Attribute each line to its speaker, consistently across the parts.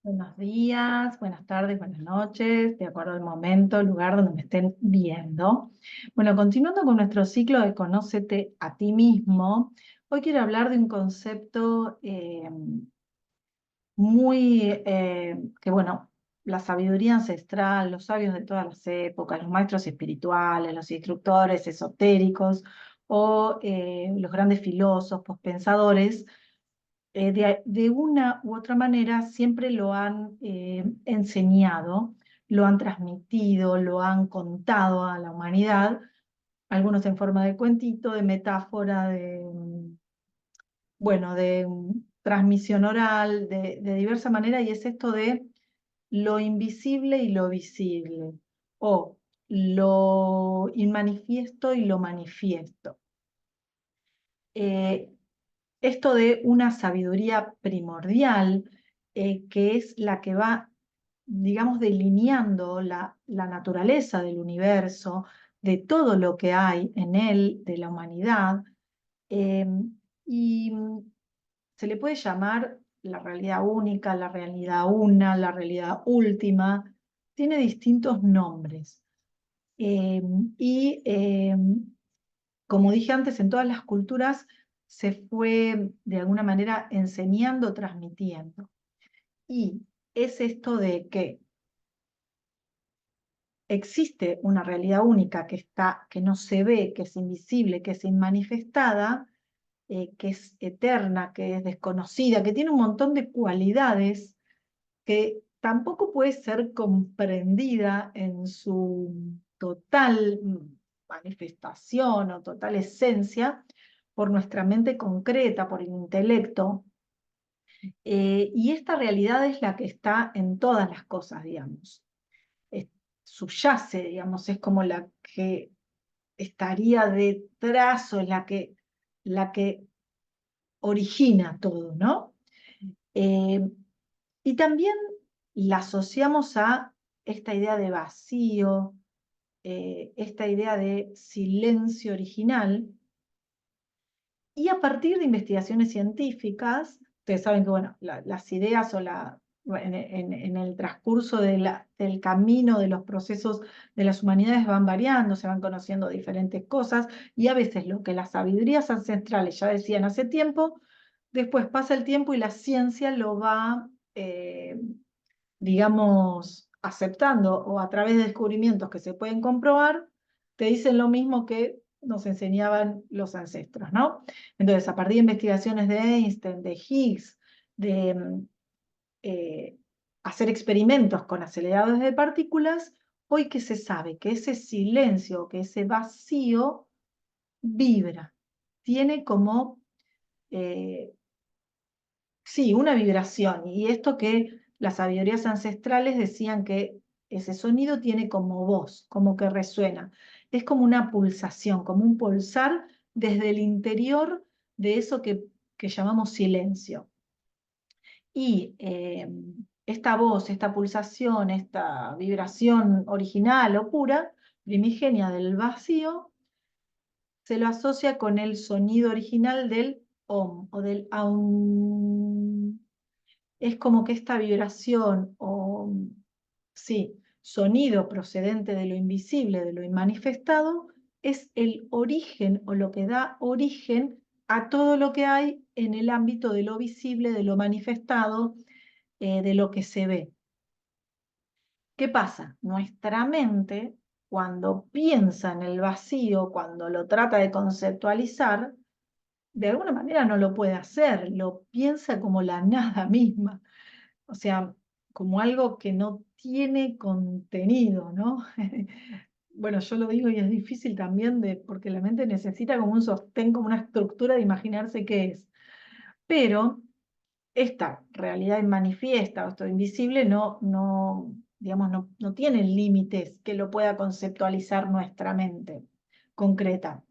Speaker 1: Buenos días, buenas tardes, buenas noches, de acuerdo al momento, el lugar donde me estén viendo. Bueno, continuando con nuestro ciclo de Conócete a ti mismo, hoy quiero hablar de un concepto que bueno, la sabiduría ancestral, los sabios de todas las épocas, los maestros espirituales, los instructores esotéricos o los grandes filósofos, pensadores, de una u otra manera siempre lo han enseñado, lo han transmitido, lo han contado a la humanidad, algunos en forma de cuentito, de metáfora, bueno, de transmisión oral, de diversa manera, y es esto de lo invisible y lo visible, o lo inmanifiesto y lo manifiesto. Eh, Esto de una sabiduría primordial, que es la que va, digamos, delineando la naturaleza del universo, de todo lo que hay en él, de la humanidad, eh, y se le puede llamar la realidad única, la realidad una, la realidad última, tiene distintos nombres. Eh, y como dije antes, en todas las culturas se fue de alguna manera enseñando, transmitiendo. Y es esto de que existe una realidad única que está, que no se ve, que es invisible, que es inmanifestada, que es eterna, que es desconocida, que tiene un montón de cualidades que tampoco puede ser comprendida en su total manifestación o total esencia por nuestra mente concreta, por el intelecto. Y esta realidad es la que está en todas las cosas, digamos. Es- Subyace, digamos, es como la que estaría detrás o es la que origina todo, ¿no? Eh, y también la asociamos a esta idea de vacío, esta idea de silencio original, y a partir de investigaciones científicas, ustedes saben que bueno, las ideas o en el transcurso del camino de los procesos de las humanidades van variando, se van conociendo diferentes cosas, y a veces lo que las sabidurías ancestrales ya decían hace tiempo, después pasa el tiempo y la ciencia lo va, digamos, aceptando, o a través de descubrimientos que se pueden comprobar, te dicen lo mismo que nos enseñaban los ancestros, ¿no? Entonces, a partir de investigaciones de Einstein, de Higgs, de eh, hacer experimentos con aceleradores de partículas, hoy que se sabe que ese silencio, que ese vacío vibra, tiene como, eh, sí, una vibración, y esto que las sabidurías ancestrales decían que ese sonido tiene como voz, como que resuena. Es como una pulsación, como un pulsar desde el interior de eso que llamamos silencio. Y esta voz, esta pulsación, esta vibración original o pura, primigenia del vacío, se lo asocia con el sonido original del Om o del Aum. Es como que esta vibración o, sí, sonido procedente de lo invisible, de lo inmanifestado, es el origen o lo que da origen a todo lo que hay en el ámbito de lo visible, de lo manifestado, de lo que se ve. ¿Qué pasa? Nuestra mente, cuando piensa en el vacío, cuando lo trata de conceptualizar, de alguna manera no lo puede hacer, lo piensa como la nada misma, o sea, como algo que no tiene contenido, ¿no? Bueno, yo lo digo y es difícil también porque la mente necesita como un sostén, como una estructura de imaginarse qué es. Pero esta realidad manifiesta o esto invisible digamos, no tiene límites que lo pueda conceptualizar nuestra mente concreta.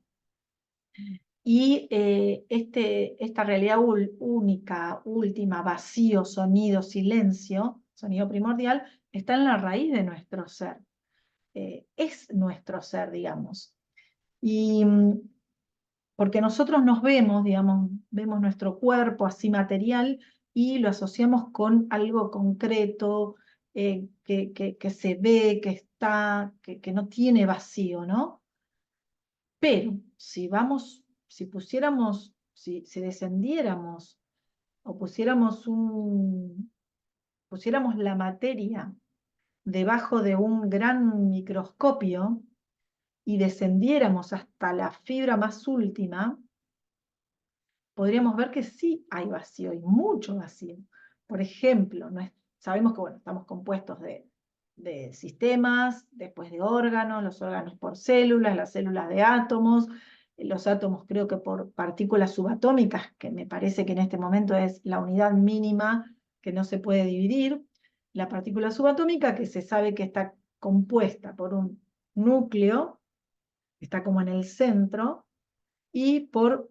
Speaker 1: Y esta realidad única, última, vacío, sonido, silencio, sonido primordial, está en la raíz de nuestro ser. Es nuestro ser, digamos. Y porque nosotros nos vemos, digamos, vemos nuestro cuerpo así material, y lo asociamos con algo concreto, que se ve, que está, que no tiene vacío, ¿no? Pero si pusiéramos, si descendiéramos o pusiéramos la materia debajo de un gran microscopio y descendiéramos hasta la fibra más última, podríamos ver que sí hay vacío, y mucho vacío. Por ejemplo, sabemos que bueno, estamos compuestos de sistemas, después de órganos, los órganos por células, las células de átomos, los átomos creo que por partículas subatómicas, que me parece que en este momento es la unidad mínima que no se puede dividir. La partícula subatómica, que se sabe que está compuesta por un núcleo, está como en el centro, y por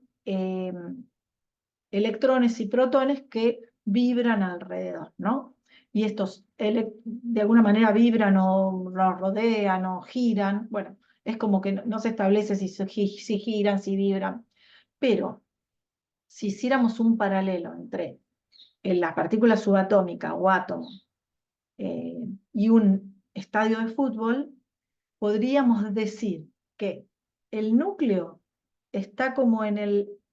Speaker 1: electrones y protones que vibran alrededor, ¿no? Y estos de alguna manera vibran o los rodean o giran, bueno, es como que no se establece si giran, si vibran, pero si hiciéramos un paralelo entre la partícula subatómica o átomo y un estadio de fútbol, podríamos decir que el núcleo está como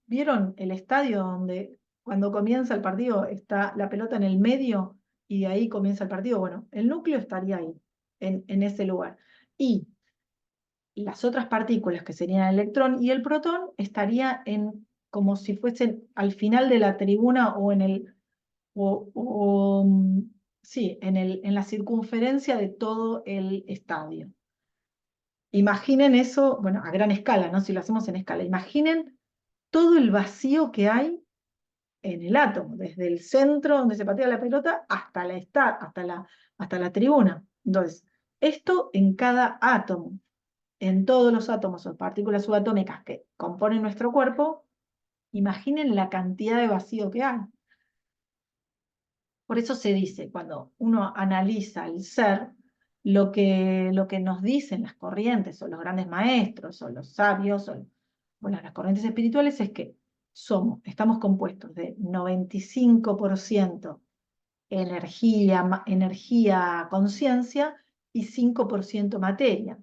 Speaker 1: ¿vieron el estadio donde cuando comienza el partido está la pelota en el medio y de ahí comienza el partido? Bueno, el núcleo estaría ahí, en ese lugar. Y las otras partículas, que serían el electrón y el protón, estaría como si fuesen al final de la tribuna o sí, en la circunferencia de todo el estadio. Imaginen eso, bueno, a gran escala, ¿no? Si lo hacemos en escala, imaginen todo el vacío que hay en el átomo, desde el centro donde se patea la pelota hasta la tribuna. Entonces, esto en cada átomo, en todos los átomos o partículas subatómicas que componen nuestro cuerpo, imaginen la cantidad de vacío que hay. Por eso se dice, cuando uno analiza el ser, lo que nos dicen las corrientes o los grandes maestros o los sabios o bueno, las corrientes espirituales es que estamos compuestos de 95% energía, conciencia y 5% materia.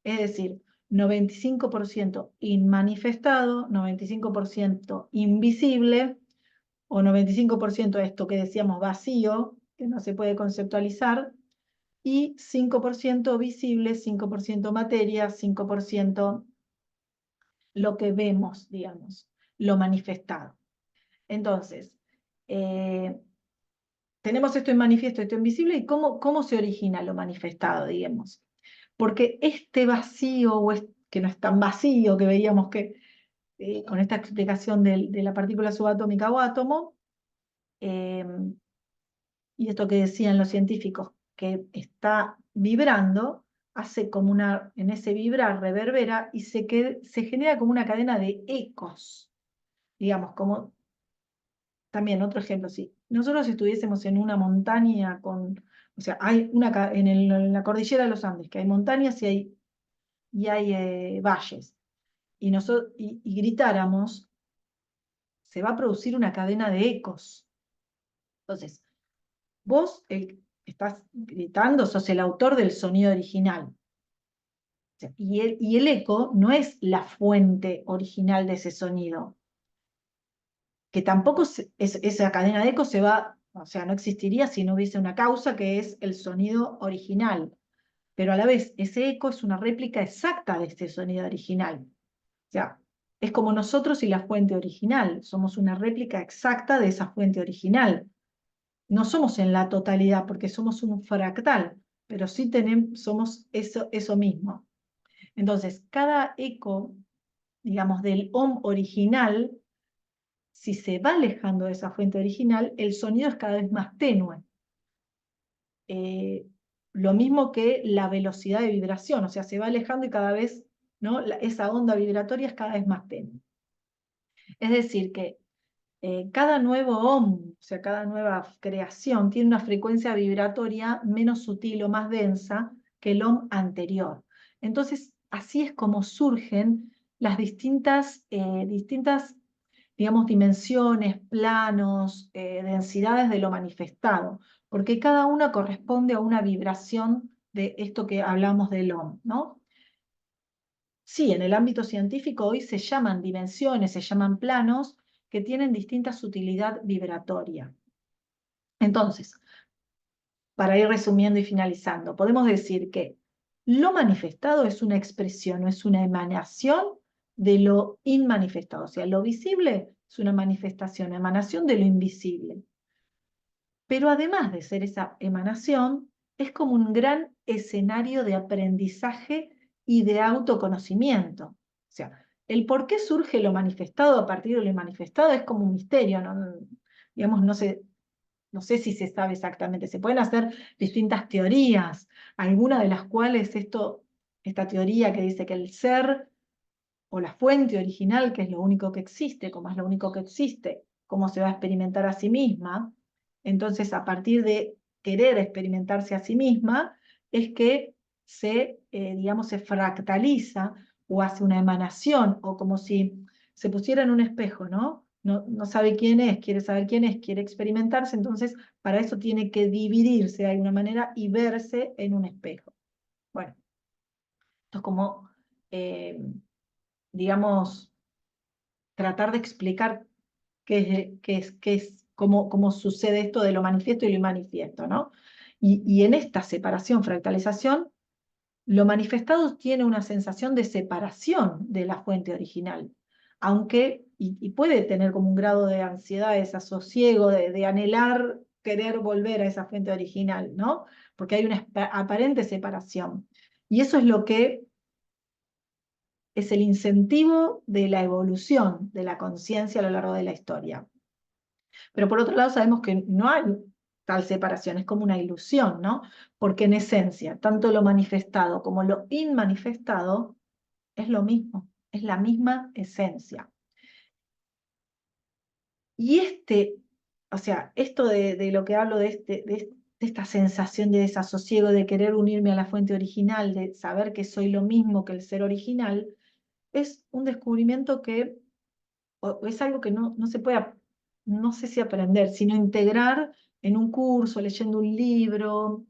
Speaker 1: Es decir, 95% inmanifestado, 95% invisible, o 95% esto que decíamos vacío, que no se puede conceptualizar, y 5% visible, 5% materia, 5% lo que vemos, digamos, lo manifestado. Entonces, tenemos esto en manifiesto, esto en visible, y cómo se origina lo manifestado, digamos. Porque este vacío, que no es tan vacío, que veíamos que con esta explicación de la partícula subatómica o átomo, y esto que decían los científicos, que está vibrando, hace como en ese vibrar reverbera y se genera como una cadena de ecos, digamos, como también otro ejemplo, si nosotros estuviésemos en una montaña o sea, hay en la cordillera de los Andes, que hay montañas y hay valles, y gritáramos, se va a producir una cadena de ecos. Entonces, vos estás gritando, sos el autor del sonido original. Y el eco no es la fuente original de ese sonido, que tampoco esa cadena de eco o sea, no existiría si no hubiese una causa que es el sonido original. Pero a la vez, ese eco es una réplica exacta de este sonido original. O sea, es como nosotros y la fuente original, somos una réplica exacta de esa fuente original. No somos en la totalidad porque somos un fractal, pero sí somos eso mismo. Entonces, cada eco, digamos, del OM original, si se va alejando de esa fuente original, el sonido es cada vez más tenue. Lo mismo que la velocidad de vibración, o sea, se va alejando y cada vez, ¿no? Esa onda vibratoria es cada vez más tenue. Es decir, que cada nuevo OM, o sea, cada nueva creación, tiene una frecuencia vibratoria menos sutil o más densa que el OM anterior. Entonces, así es como surgen las distintas digamos, dimensiones, planos, densidades de lo manifestado, porque cada una corresponde a una vibración de esto que hablamos del OM, ¿no? Sí, en el ámbito científico hoy se llaman dimensiones, se llaman planos que tienen distinta sutilidad vibratoria. Entonces, para ir resumiendo y finalizando, podemos decir que lo manifestado es una expresión, o es una emanación de lo inmanifestado. O sea, lo visible es una manifestación, emanación de lo invisible. Pero además de ser esa emanación, es como un gran escenario de aprendizaje y de autoconocimiento. O sea, el por qué surge lo manifestado a partir de lo manifestado es como un misterio, ¿no? Digamos, no sé si se sabe exactamente. Se pueden hacer distintas teorías, algunas de las cuales esta teoría que dice que el ser o la fuente original, que es lo único que existe, como es lo único que existe, cómo se va a experimentar a sí misma, entonces a partir de querer experimentarse a sí misma, es que digamos, se fractaliza o hace una emanación, o como si se pusiera en un espejo, ¿no? No sabe quién es, quiere saber quién es, quiere experimentarse, entonces para eso tiene que dividirse de alguna manera y verse en un espejo. Bueno, esto es como, digamos, tratar de explicar cómo sucede esto de lo manifiesto y lo manifiesto, ¿no? Y en esta separación, fractalización, lo manifestado tiene una sensación de separación de la fuente original, aunque, y puede tener como un grado de ansiedad, de desasosiego, de anhelar querer volver a esa fuente original, ¿no? Porque hay una aparente separación. Y eso es lo que es el incentivo de la evolución de la conciencia a lo largo de la historia. Pero por otro lado sabemos que no hay tal separación, es como una ilusión, ¿no? Porque en esencia, tanto lo manifestado como lo inmanifestado es lo mismo, es la misma esencia. Y o sea, esto de lo que hablo de esta sensación de desasosiego, de querer unirme a la fuente original, de saber que soy lo mismo que el ser original, es un descubrimiento que o es algo que no se puede, no sé si aprender, sino integrar en un curso, leyendo un libro.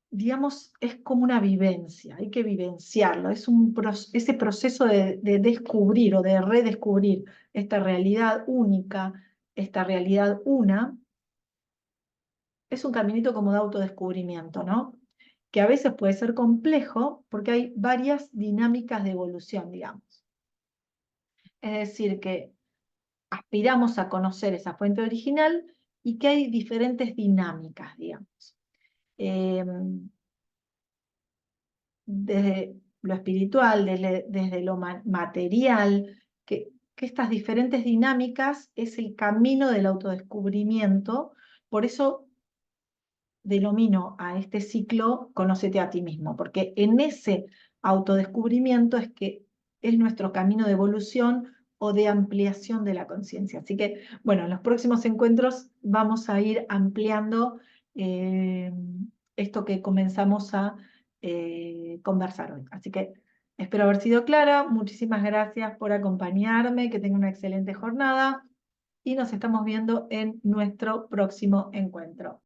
Speaker 1: Digamos, es como una vivencia, hay que vivenciarlo, ese proceso de descubrir o de redescubrir esta realidad única, esta realidad una, es un caminito como de autodescubrimiento, ¿no? Que a veces puede ser complejo porque hay varias dinámicas de evolución, digamos. Es decir, que aspiramos a conocer esa fuente original y que hay diferentes dinámicas, digamos. Desde lo espiritual, desde lo material, que estas diferentes dinámicas es el camino del autodescubrimiento. Por eso denomino a este ciclo Conócete a ti mismo, porque en ese autodescubrimiento es que es nuestro camino de evolución o de ampliación de la conciencia. Así que, bueno, en los próximos encuentros vamos a ir ampliando eh, esto que comenzamos a conversar hoy. Así que espero haber sido clara. Muchísimas gracias por acompañarme, que tengan una excelente jornada y nos estamos viendo en nuestro próximo encuentro.